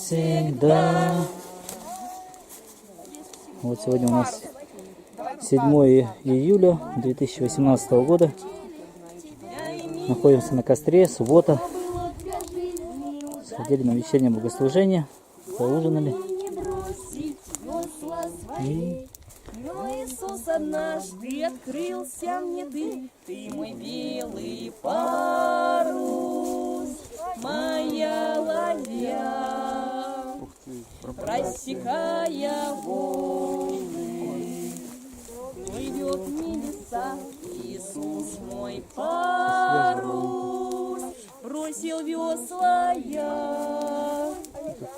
навсегда. Вот сегодня у нас 7 июля 2018 года. Находимся на костре, суббота. Сходили на вечернее богослужение, поужинали. Но Иисус однажды открылся мне ты мой белый парус, моя ладья, рассекая волны, плывет в небеса. Иисус мой парус, бросил весла я,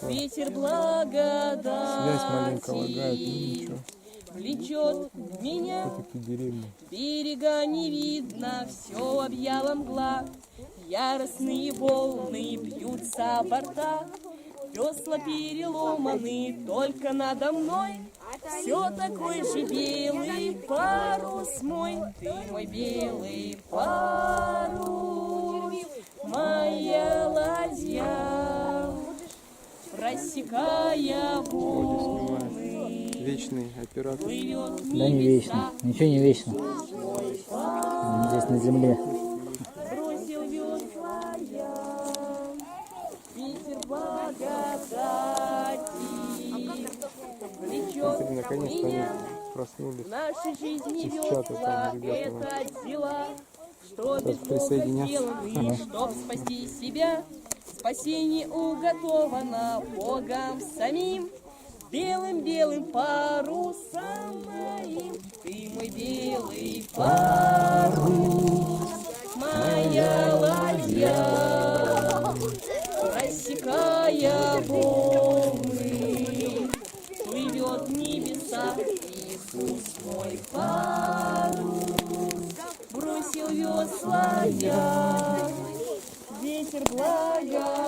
ветер благодати влечет меня, берега не видно, все объяла мгла, яростные волны бьются о борта, весла переломаны, только надо мной все такой же белый парус мой, ты мой белый парус, моя ладья, рассекая волны. Вечный оператор. Да не вечно, ничего не вечно. Здесь на земле. Бросил весла я, ветер благодати влечет Наконец-то они меня. проснулись. В нашей жизни Из чата весла там ребята это дела, что без Бога присоединятся. сделаны, чтоб спасти себя. Спасение уготовано Богом самим, белым-белым парусом моим. Ты мой белый парус, моя ладья, рассекая волны, плывет в небеса. Иисус мой парус, бросил весла я, ветер благодати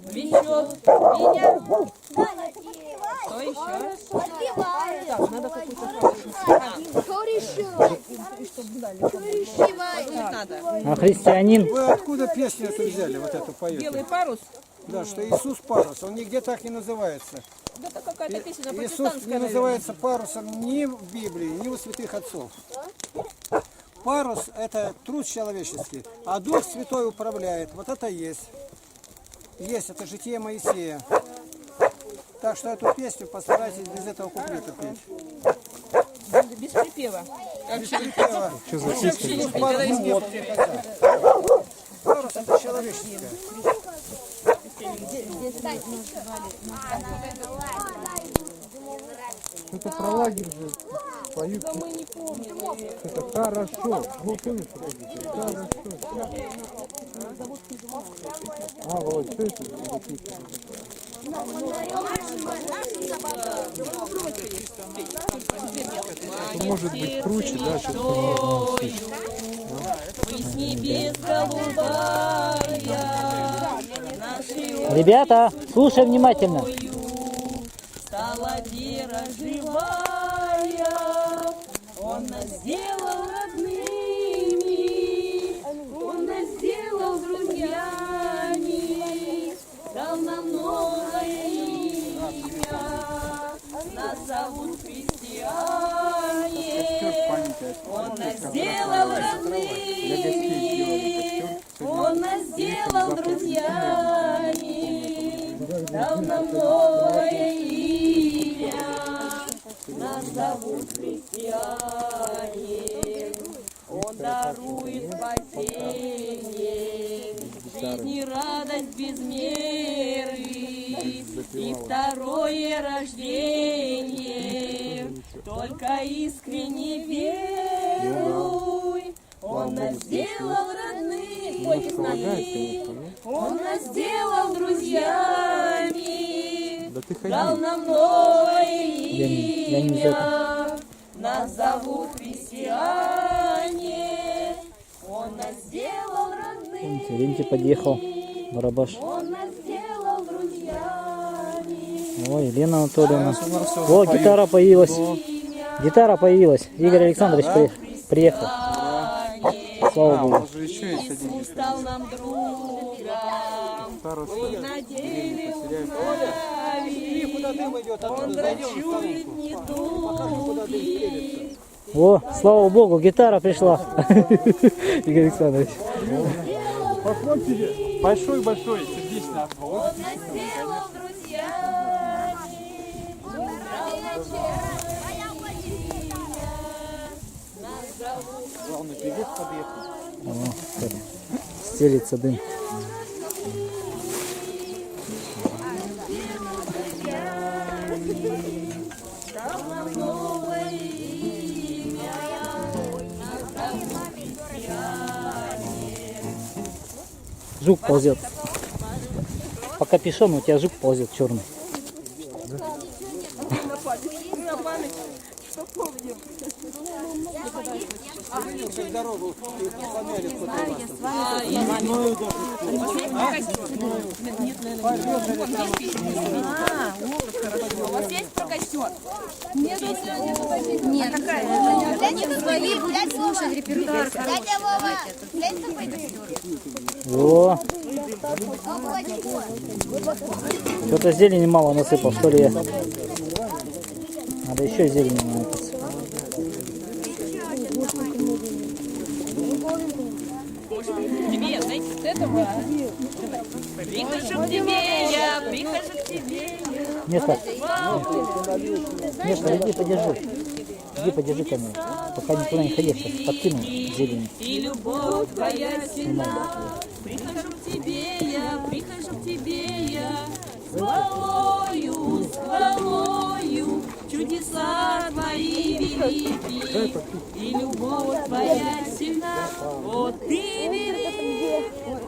влечет меня. Что еще? Так, надо какую-то надо. А христианин? Вы откуда песню эту взяли, вот эту поете? Белый парус? Да, что Иисус парус, он нигде так не называется. Это какая-то песня Иисус протестантская, не называется парусом ни в Библии, ни у святых отцов. Парус – это труд человеческий, а Дух Святой управляет. Вот это есть. Есть, это житие Моисея. Так что эту песню постарайтесь без этого куплета петь. Без припева. Без припева. Что за песня? Парус – это человеческое. Это про лагерь же поют. Это хорошо. Ну, помнишь, хорошо. А, Володь, что это? Это может быть круче, да, что-то. С небес голубая, Ребята, слушай внимательно. стала вера живая, Он нас сделал родными, Он нас сделал друзьями, дал нам новое имя, нас зовут христиане. Он нас сделал родными, Он нас сделал друзьями, дал нам новое имя, нас зовут христиане. Он дарует спасение, жизнь и радость без меры, и второе рождение. Только искренне веруй, Он нас сделал родными, пойте с нами. Он нас сделал друзьями, Да ты дал ходи. нам новое Я не имя, нас зовут христиане. Он нас сделал родными, Винти подъехал, барабаш. Он нас сделал друзьями. Ой, Елена Анатольевна. О, гитара появилась. Гитара появилась. Игорь Александрович приехал. Слава Богу. Уже еще есть один. Иисус стал нам другом, староста. Надели И куда дым идет, оттуда зайдем в сторонку. Покажи, куда дым стелется. О, слава богу, гитара пришла. Игорь Александрович. Позвольте, большой-большой сердечный отбор. сделал друзья. Главный певец подъехал. О, как стелится дым. Жук ползет. По капюшону у тебя жук ползет черный. Как дорогу помяли кто-то. У вас есть про костер? Нет. Они будут слушать репертуар. Дядя Вова, есть такой костер? О, что-то зелени мало насыпал, что ли я? Надо еще зелени насыпать. Тебе, знаете, с этого. Прихожу к тебе, я прихожу к тебе. Место. Место, иди подержи. Иди подержи камеру. Пока никуда не ходи, сейчас подкину зелень. И любовь твоя сильна. Прихожу к тебе, я прихожу к тебе, я. С хвалою, чудеса твои велики. И любовь твоя сильна. Вот ты велик.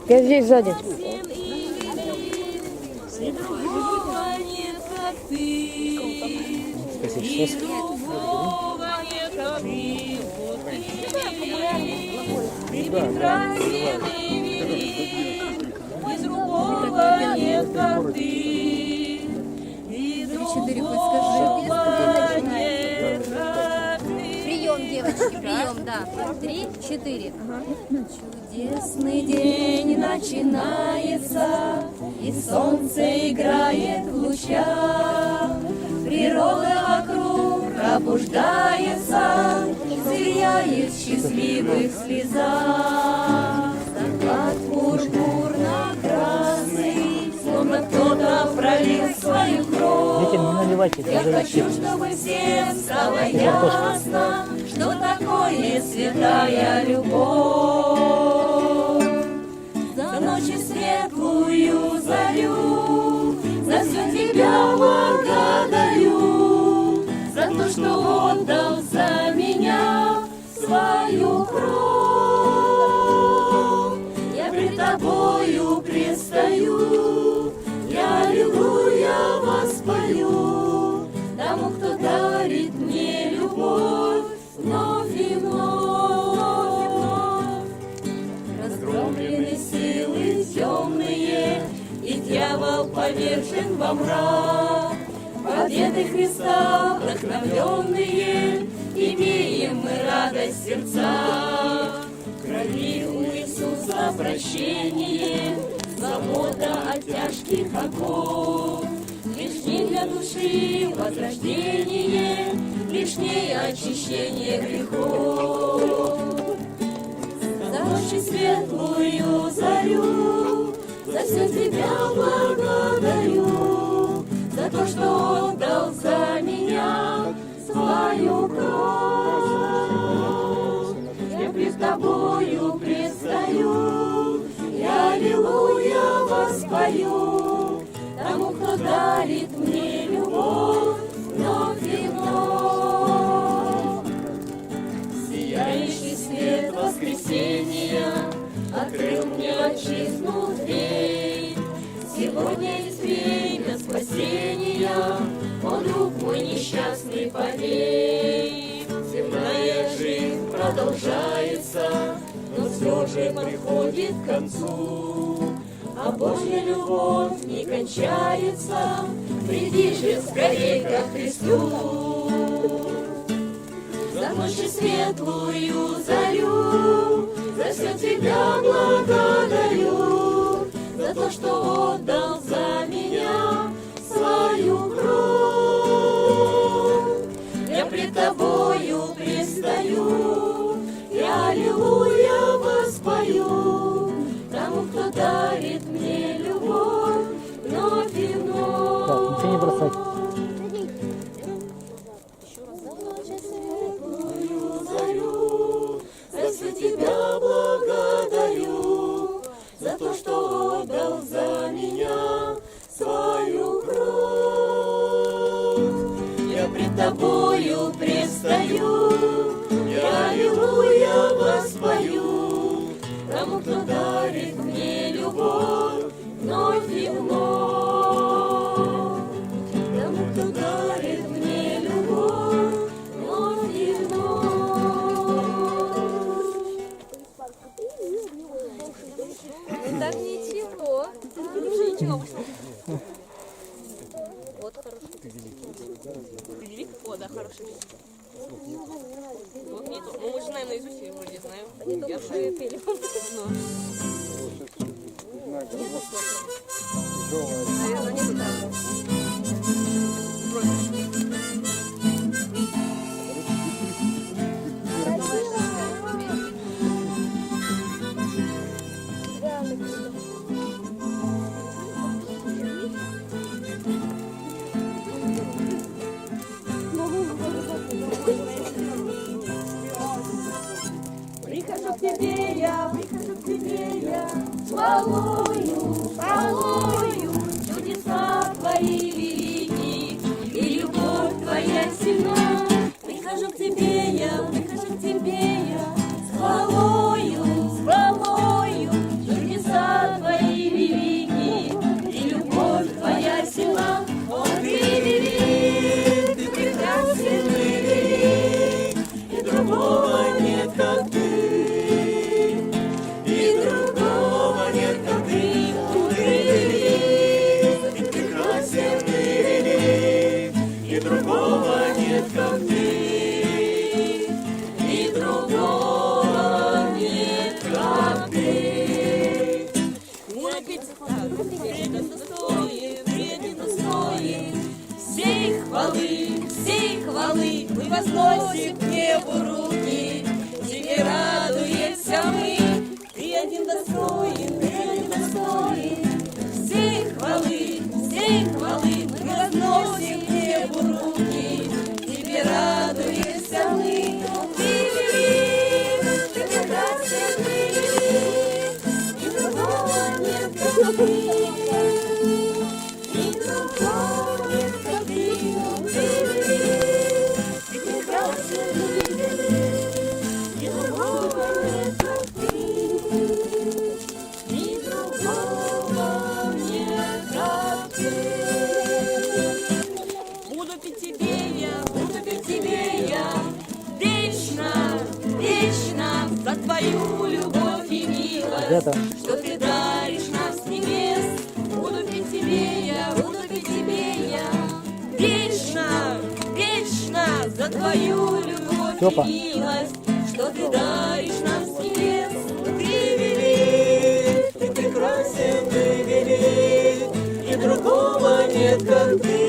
Я здесь сзади. И другого нет, как ты. И другого нет, как ты. Вот ты прекрасен и велик. И другого нет, как ты. И другого нет, как ты. Прием, девочки, прием, да. 3, 4. Чудесный день начинается, и солнце играет в лучах. Природа вокруг пробуждается, сияет в счастливых слезах. Закат пурпурно-красный, словно кто-то пролил свою кровь. Детям не наливайте, Я даже хочу, чтобы всем стало ясно, что такое святая любовь. За ночь и светлую зарю, за все тебя благодарю, за то, что отдал за меня свою кровь. Я пред тобою предстаю, я аллилуйя воспою тому, кто дарит мне любовь вновь и вновь. Разгромлены силы темные, и дьявол повержен во мрак. Победы Христа вдохновленные, имеем мы радость в сердцах. В крови у Иисуса прощение, свобода от тяжких оков. Лишней для души возрождение, лишнее очищение грехов. За ночь и светлую зарю, за все тебя благодарю, за то, что отдал за меня свою кровь. Я пред тобою предстаю, я аллилуйя воспою тому, кто дарит мне любовь вновь и вновь. Сияющий свет воскресения открыл мне отчизну дверь. Сегодня есть время спасения, о, друг мой несчастный, поверь. Земная жизнь продолжается, но все же приходит к концу. А Божья любовь не кончается, приди же скорей ко Христу. За ночь и светлую зарю, за все тебя благодарю, за за то, что отдал за меня свою кровь. Я пред тобою предстаю, я аллилуйя воспою тому, кто дарит мне любовь вновь и вновь. Так, ничего не бросать. За все тебя благодарю, за то, что отдал за меня свою кровь. Я пред тобою предстаю, я аллилуйя воспою тому, кто дарит мне любовь вновь и вновь. Тому, кто дарит мне любовь вновь и вновь. Так ничего. Ничего вышло. Вот хороший. Ты велик? О, да, хороший. Вот не то. Ну, мы же знаем наизусть, я вроде знаю. Я же пели. Наверное, не так. Прихожу к тебе я, хвалою, чудеса твои велики, и любовь твоя сильна. Прихожу к тебе я, с хвалою, чудеса твои велики, и любовь твоя сильна. О, ты велик, ты прекрасен, ты велик, и другого нет, как ты. Всей хвалы мы возносим к небу руки, тебе радуемся мы, ты один достоин, всей хвалы мы возносим к небу руки, тебе радуемся мы, ты велик, ты прекрасен, ты велик, и другого нет, как ты. Буду петь тебе я, вечно за твою любовь и милость, что ты даришь нам с небес. Буду петь тебе я, вечно за твою любовь и милость, что ты даришь нам с небес. Ты велик, ты прекрасен, ты велик, и другого нет, как ты.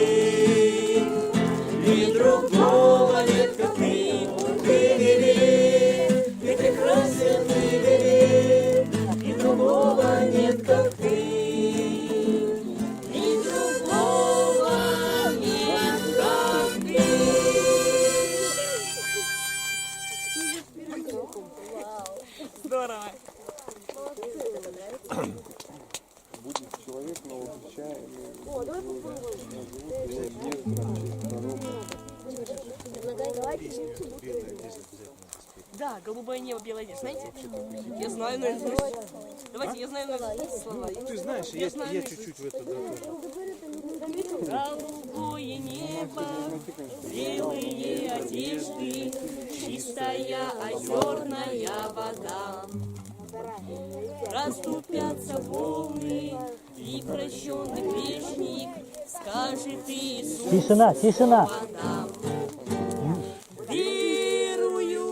И другого нет, как ты. Ты велик, ты прекрасен, ты велик, и другого нет, как ты. И другого нет, как ты. Здорово. Будет человек новообращаемый. Да, голубое небо, белое небо, знаете? Я знаю наизусть. Давайте, я знаю наизусть слова. Ты знаешь, я чуть-чуть в это тоже. Голубое небо, белые одежды, чистая озерная вода. Раступятся волны, и прощенный грешник скажет Иисус. Тишина. Нам. Верую,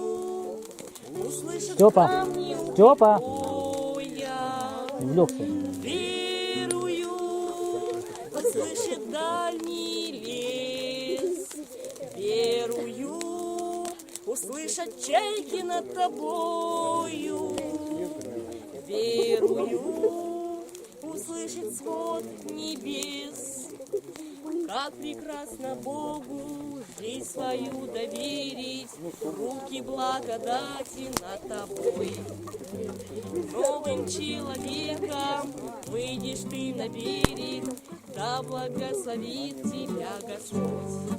услышит Степа, камни Степа. упокоя. Увлекся. Верую, дальний лес. Верую, услышат чайки над тобою. Верую, услышит свод небес. Как прекрасно Богу жизнь свою доверить, руки благодати над тобой. Новым человеком выйдешь ты на берег, да благословит тебя Господь.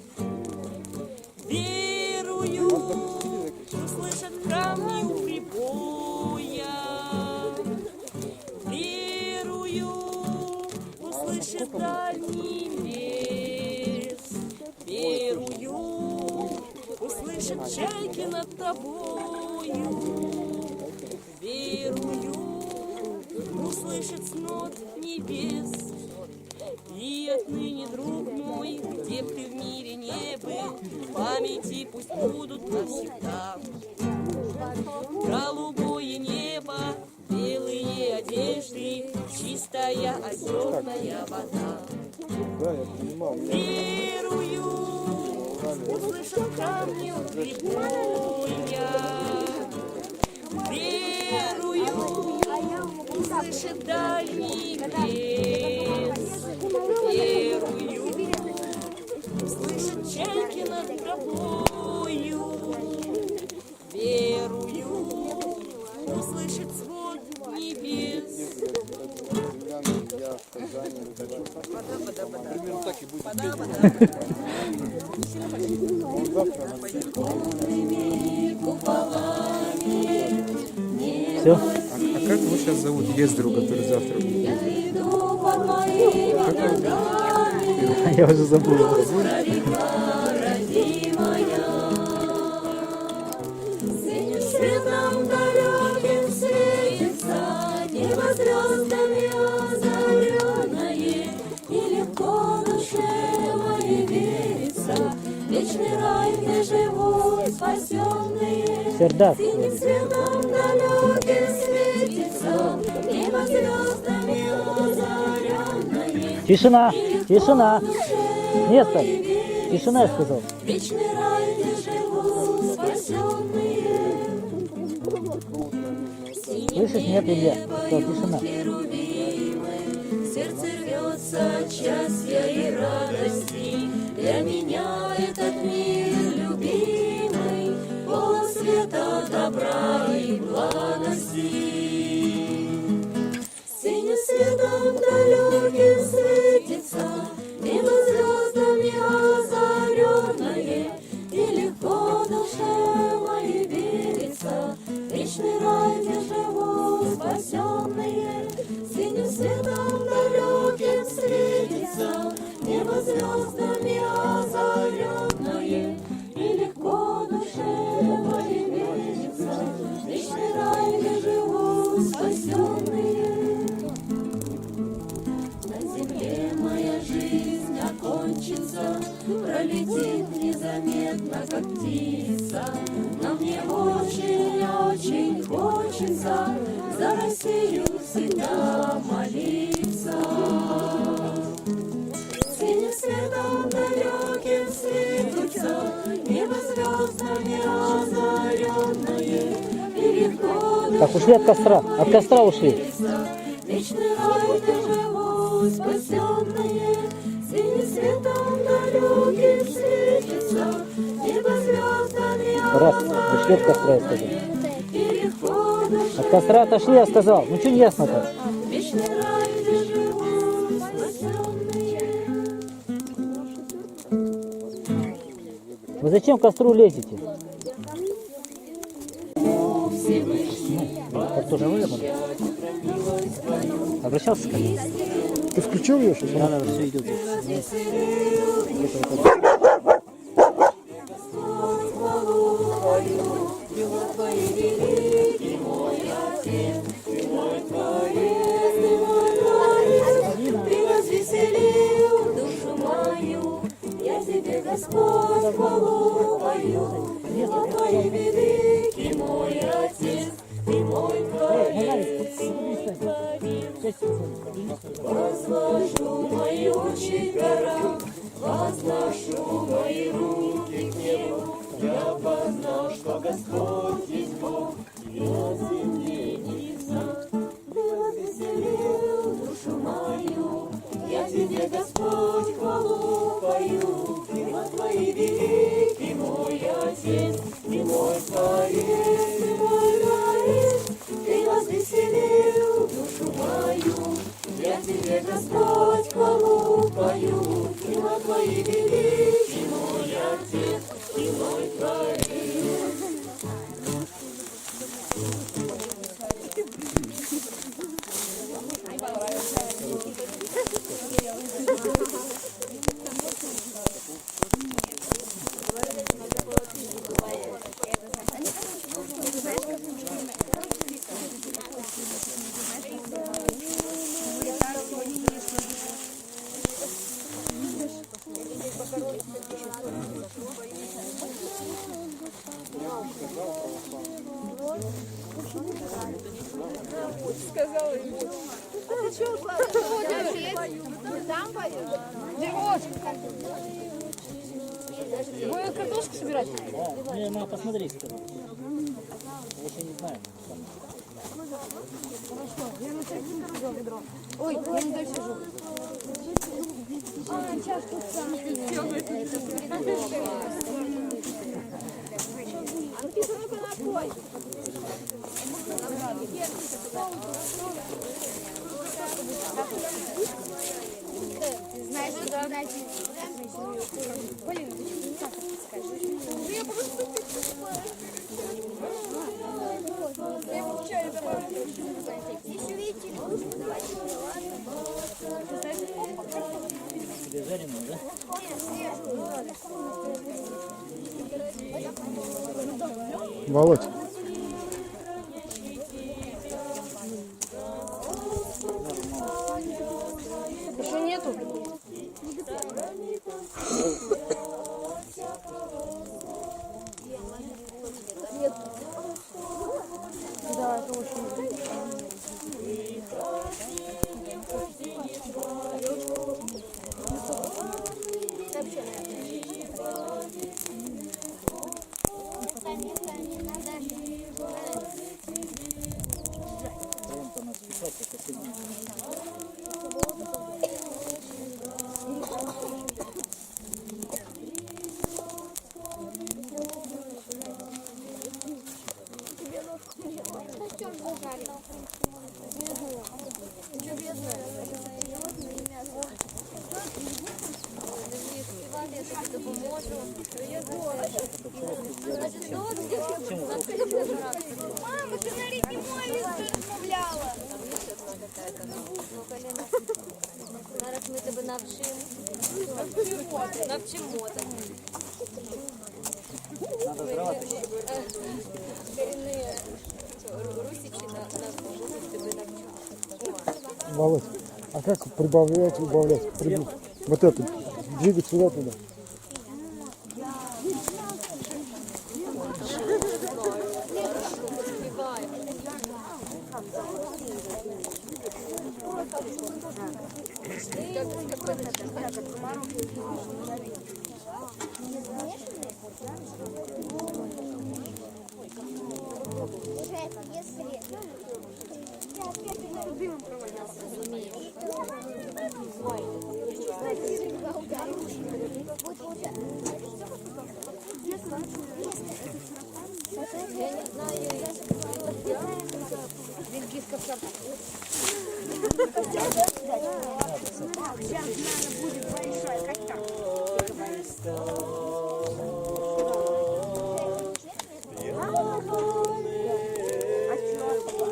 Верую, услышат камни у прибоя. Верую, услышит дальний лес. Верую, услышат чайки над тобою. Верую, услышит снот небес. И отныне, друг мой, где б ты в мире не был, в памяти пусть будут навсегда. Голубое небо, белые одежды, чистая озерная вода. Верую, услышат камни у прибоя. Верую, услышит дальний лес. Верую, услышит чайки над тропою. Верую, услышит свод небес. Все? А как его сейчас зовут Ездеру, который завтра будет? Я уже забыл. Светом далеким светится, небо звездами озаренное, и легко душе моей верится, вечный рай, где живут спасенные. Сердак. Синим светом далеким светится, небо звездами озаренное. Тишина, тишина. Место. Тишина, я сказал. Вечный рай, где живут спасенные. Слышишь, нет, Илья? Что, тишина. Сердце рвется от счастья и радости. Для меня этот мир любимый, полон света, добра и благости. Синим светом далеким светится, небо звездами озаренное, и легко душе моей верится, вечный рай, где живут спасенные. Синим светом далеким светится, небо звездами озаренное, и легко душе моей верится, вечный рай, где живут спасенные. На земле моя жизнь окончится, пролетит незаметно, как птица. Но мне очень-очень хочется за Россию всегда молиться. Синим светом далеким светится, небо звездами озаренное, и легко Так, ушли от костра. От костра ушли. вечный рай, где живут спасенные. Синим светом далеким светится, небо звездами Раз, ушли от костра, я сказал. и легко От костра отошли, я сказал. Ну, что не ясно-то? вечный рай, где живут спасенные. Вы зачем к костру лезете? Обращался ко мне? Ты включил ее сейчас? Да, все идет. Ты развеселил душу мою, я тебе, Господь, хвалу пою. Дело твои великий, мой Отец, ты мой Творец, ты мой Творец. Возвожу твою честь горам, возношу мои руки к небу, я познал, что Господь есть Бог, и на земле небеса. Ты возвеселил душу мою, я тебе, Господь, хвалу пою. Дела твои велики, мой Отец, и мой Творец, и мой Творец. Ты возвеселил душу мою, я тебе, Господь, хвалу пою. Дела твои велики, мой Отец, и мой Творец. Вы картошку собираете? Да, мне надо посмотреть. Я еще не знаю. Ой, я не дальше сижу. Знаешь, куда дойти? Полин, ты что так скажешь? Я просто я получаю добавлю. Еще видите? Тебе жареную, да? Володь. Еще нету. Нет. Да, это очень. Прям-то надо списать, это сильнее. Мама, ти на рідній мові розмовляла. Зараз ми тебе навчимо. Навчимо так. Надо зривати. Корінні русичі нас можуть тебе навчити. Володь. А как прибавлять, убавлять? Вот это. Двигать сюда туда.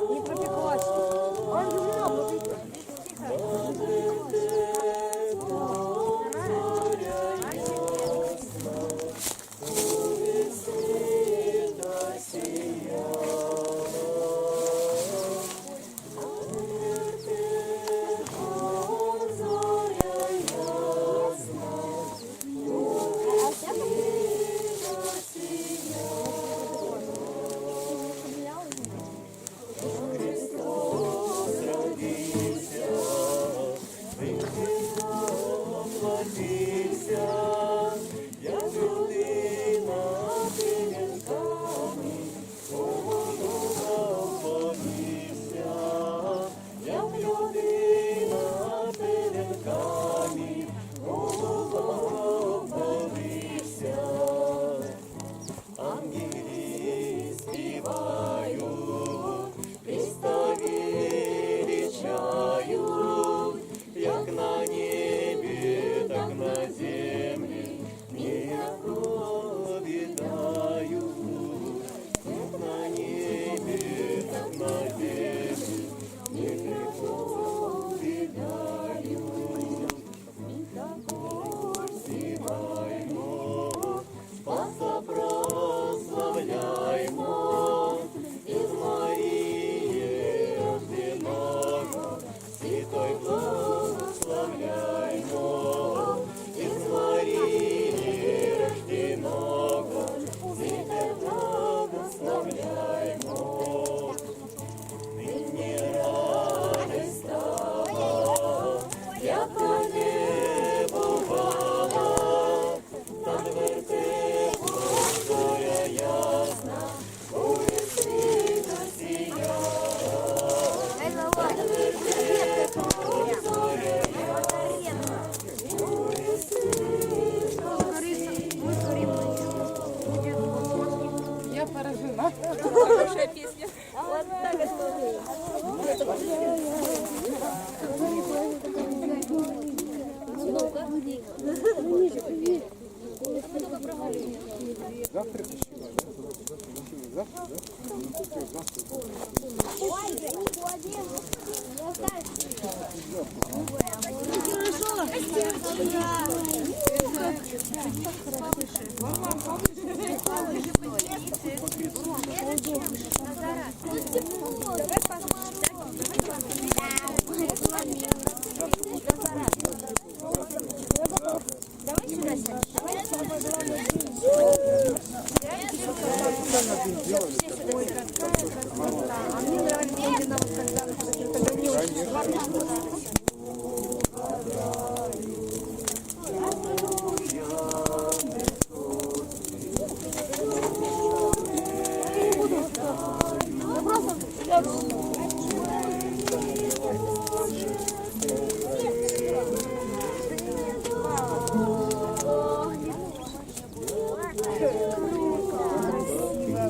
Не пропеклась. Родился Завтра это Завтра, да?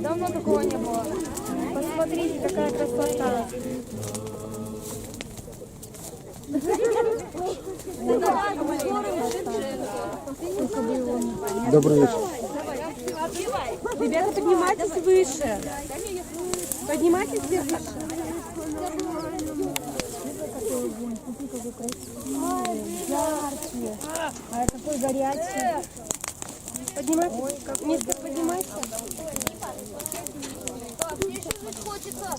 Давно такого не было. Посмотрите, какая красота. Добрый вечер. Ребята, поднимайтесь выше. Поднимайтесь все выше. Ярче. А какой горячий. Поднимайтесь. Мишка, поднимайся. Мне еще жить хочется.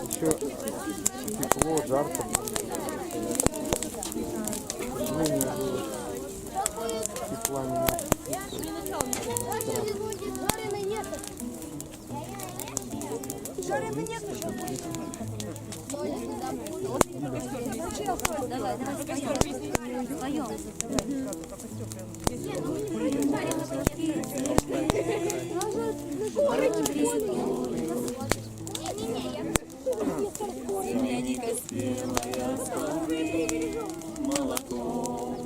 Еще тепло, жарко. Тепла нет. Давай, споем. Земляника спелая с полы молоком.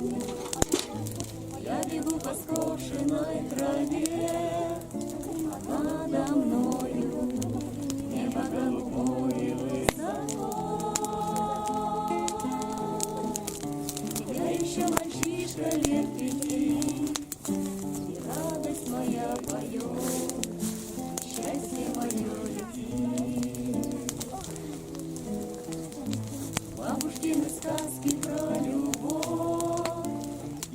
Я бегу по скошенной траве, а надо мною небо голубое высоко. Я еще мальчишка лет 5, и радость моя поет, счастье мое летит. Бабушкины сказки про любовь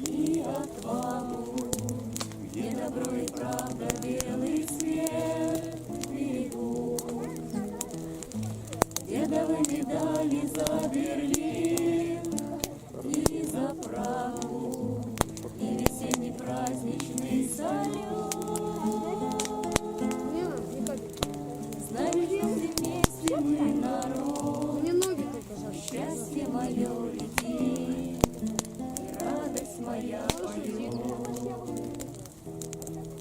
и отвагу, где добро и правда белый свет берегут. Дедовы медали за Берлин и за Прагу, и весенний праздничный салют. Знаешь, если вместе мы народ, счастье мое летит, и радость моя поет.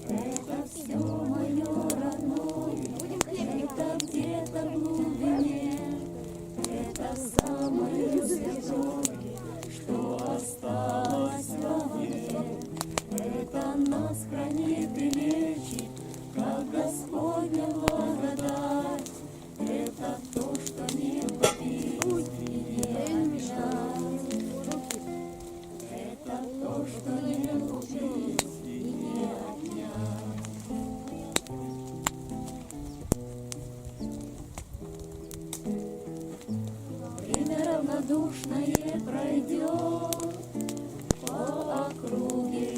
Это все мое родное, это где-то в глубине, это самое святое, что осталось во мне. Это нас хранит и лечит, как Господня благодать. Это то, что не купить и не обижать. Это то, что не купить и не отнять. Время равнодушное пройдет по округе,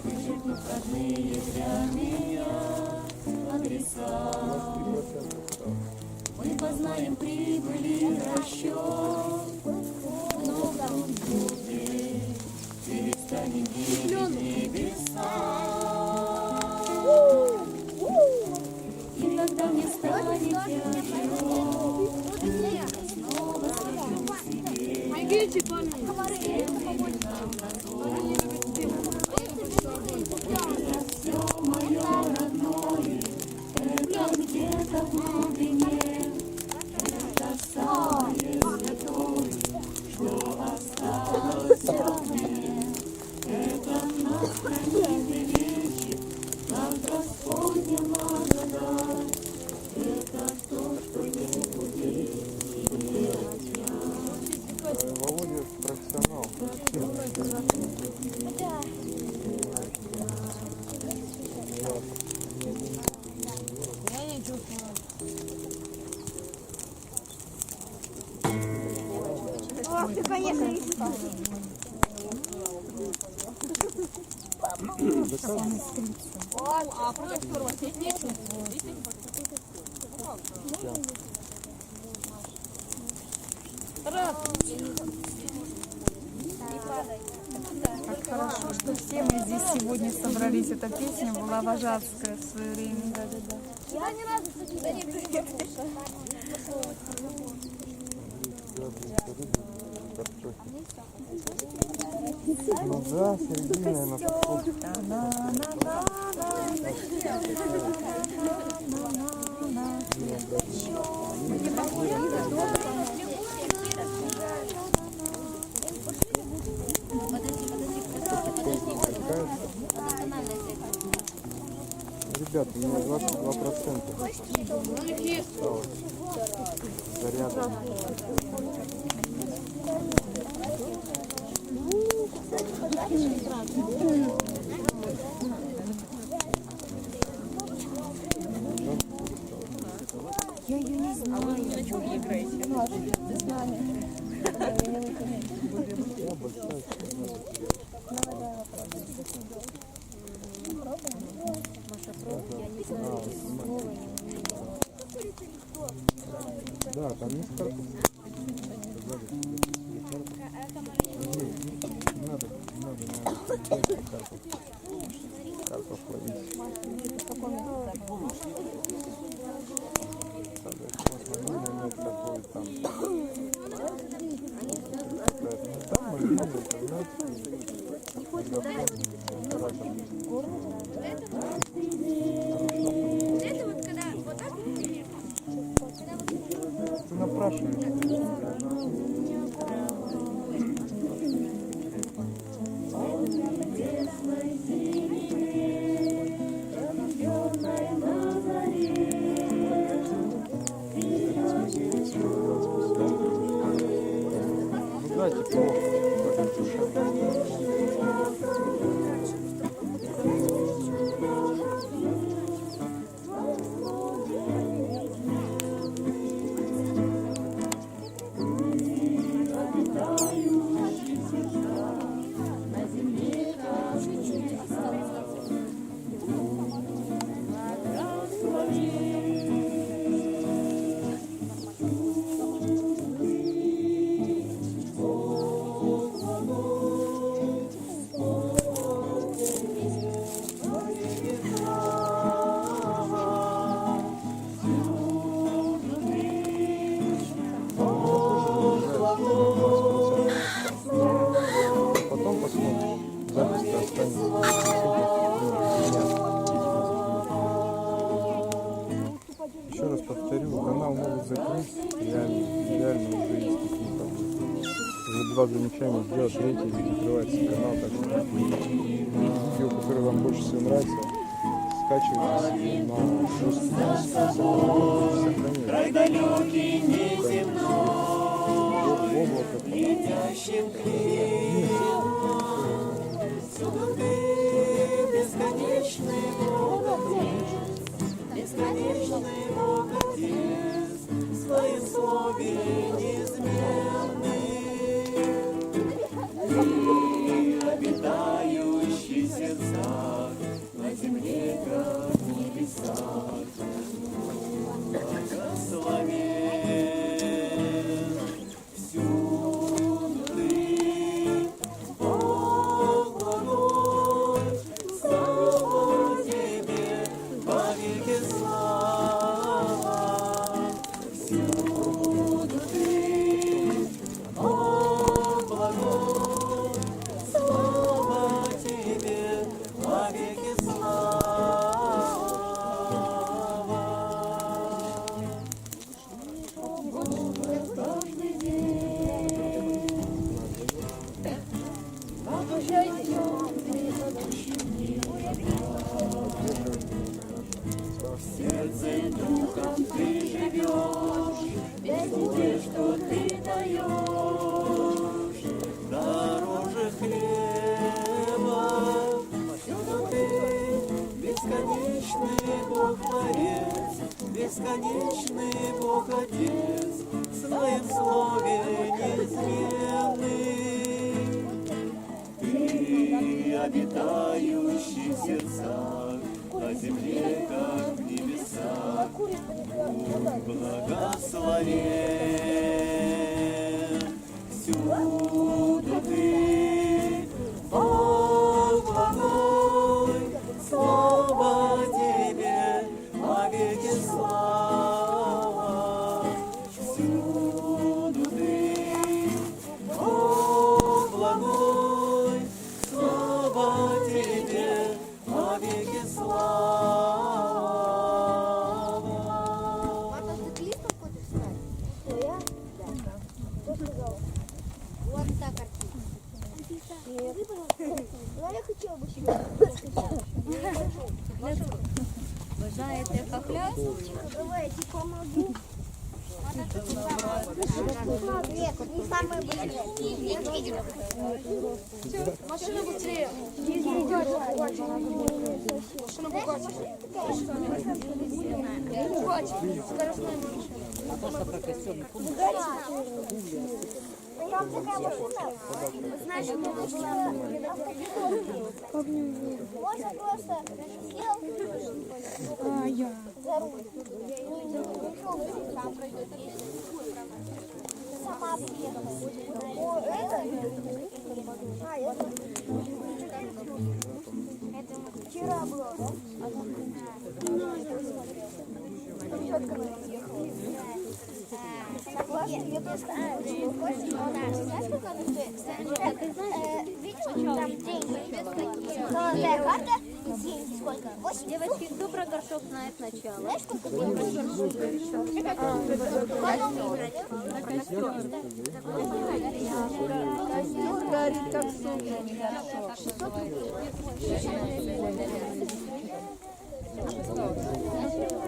вычеркнув родные для меня адреса. Мы познаем прибыль и расчет, но в труде перестанем видеть небеса. И когда мне станет тяжело, снова скажу себе, это все мое родное, это где-то в глубине, это самое святое, что осталось во мне. Это нас хранит и лечит, как Господня благодать. Это то, что не будет и не отнять. Володя Ты, конечно, и Как хорошо, что все мы здесь сегодня собрались. Эта песня была важавская в свое время. я ни разу, кстати, не слушала. Ну да, середина, наверное, подходит. Ребята, у меня 22% осталось. Заряда. Я ее не знаю. А вы на чем играете? Ты с нами. Да, там есть карта. Не надо карту. Карту ловить. Там мобильный интернет. Это вот когда вот так Ты напрашиваешься. Ну да, тепло. Потом посмотрим. Запись останется. Еще раз повторю, канал могут закрыть. Реально уже есть такие там. Уже 2 замечания сделать, третий закрывается канал. Так что видео, которое вам больше всего нравится, скачивайте себе на сохраняйте. Край далекий, неземной, Облако. летящим клином. Всюду ты бесконечный Бог Отец, бесконечный Бог Отец, в своем слове неизменный. Ты обитающий в сердцах, на земле, как в небесах. Благословен всюду ты, Бог благой, слава тебе, вовеки слава. Всюду ты, Бог благой, слава тебе, вовеки слава. Сердцем духом ты живешь, везде, что ты даешь, дороже хлеба. Всюду ты бесконечный Бог Творец, бесконечный Бог Отец, в своем слове неизменный. обитающих в сердцах, на земле, как в небесах, будь благословен. Всюду ты, Бог благой, слава тебе, вовеки слава. Всюду ты, Бог благой, слава тебе, вовеки слава. Мама, ты клип какой-то снять? Кто, я? Да. Кто сказал? Вот та картинка. Нет. Ну, я хотела бы себе. Вы знаете, похляс? Давай, я тебе помогу. Нет, не самые быстрые. Машина быстрее. Машина Бугатти. Бугатти. Скоростная Там такая машина. Знаешь, можно просто сел за руль. Сам пройдет. Сама приехала. Это вчера было, да? Согласна, я тоже знаешь, сколько она стоит? Видишь, там деньги, золотая карта, деньги сколько? 8 Девочки, кто про горшок знает начало? Знаешь, сколько денег? Горит как солнце.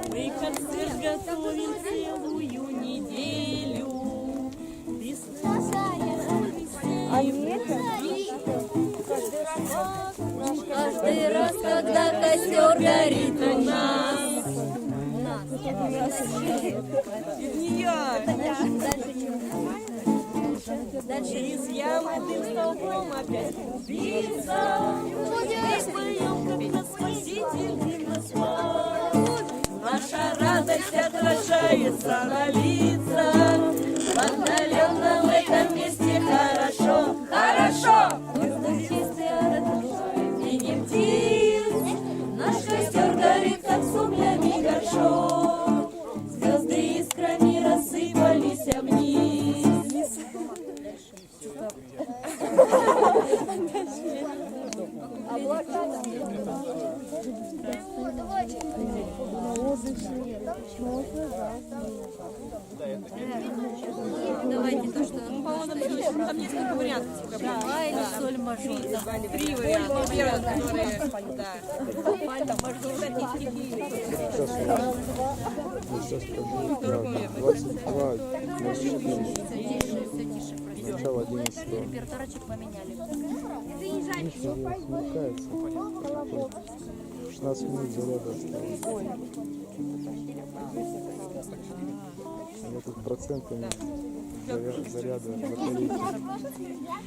Мы концерт готовим целую неделю. Каждый раз, когда костер горит у нас. Дальше из ямы дым столбом опять убийца. Мы поем, как Спаситель нас спас. Наша радость отражается на лицах. Вдохновенно в этом месте хорошо, хорошо. Воздух чистый от И не птиц. Наш костер горит, как соплями горшок. Звезды искрами рассыпались вниз. Давайте то, что... Там несколько вариантов. Ла или соль мажор. Три варианта. Первый, который... Да. Сейчас скажу. 22, 24. Начало 11. Репертуарчик поменяли. Смыкается. 16 минут заряда осталось. Я тут процентами заряда батарейки.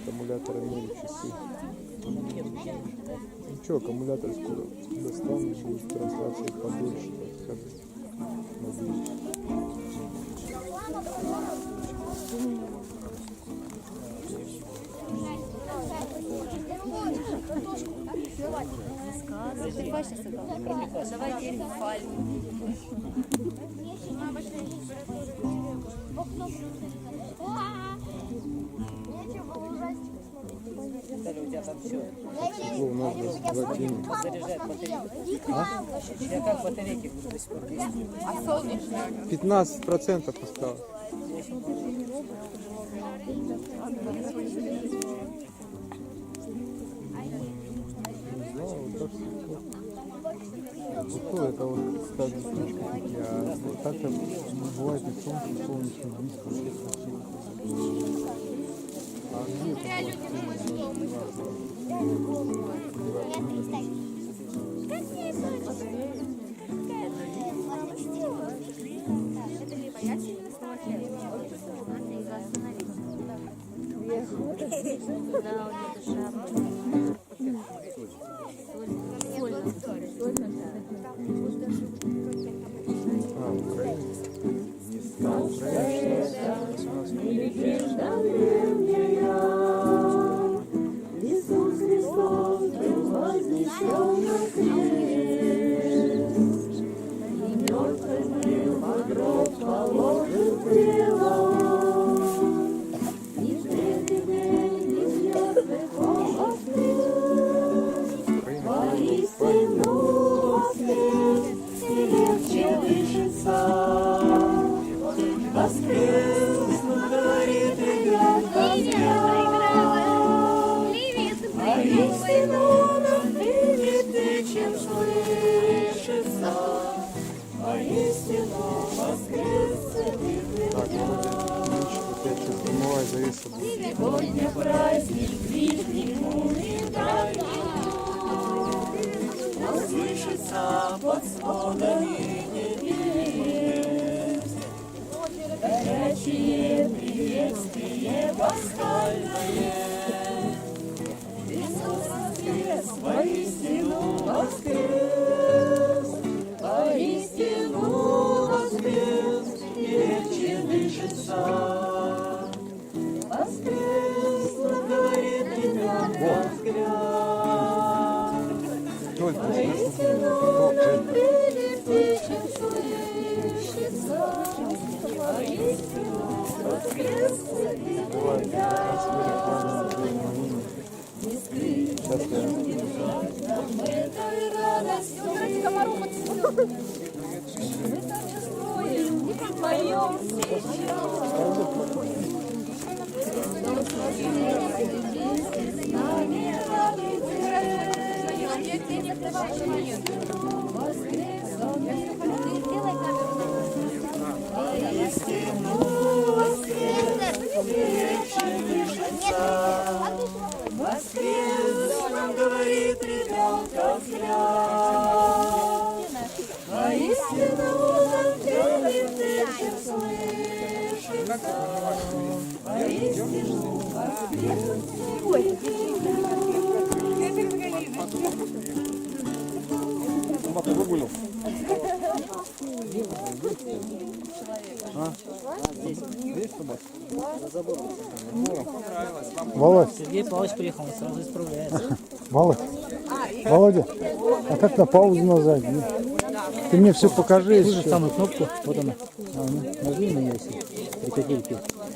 Аккумулятора мерю часы. Ничего, аккумулятор скоро достану, будет трансляция подольше подходить. Надеюсь. Давайте фаль. У нас 21. 15% осталось. Зато это вот так штучка. Вот так-то бывает и солнечный диск. А где это? Да, у меня душа. А, Украина. А, Украина 16-18. Иисус Христос был вознесен на крест, и мертвый был во гроб положен тело, и в третий день из мертвых он воскрес, воистину воскрес, и легче дышится. Воскрес, он говорит, ребят, воистину нам видит, чем слышится, воистину воскрес, Так, молодец. Опять что-то прямовая завеса будет. сегодня праздник, ближний умирает, он слышится под сводами небес. Горячее приветствие пасхальное, Иисус воскрес, воистину воскрес, воистину воскрес, и легче дышится. Воскрес, он говорит, ребят, взгляд, Только воистину нам видит, чем слышится, воистину воскрес, бывает, рекламу на имя. Сейчас я... этой радостью мы торжествуем в моем воскрес, нам говорит ребенка взгляд. Воистину нам верит, чем слышится. Воистину Томаты выгулил? А? Есть томат? Володь. Сергей Павлович приехал, он сразу исправляется. Володь. Володя, а как на паузу нажать? Ты мне все покажи. Ту же самую кнопку, вот она. Нажми на нее, если при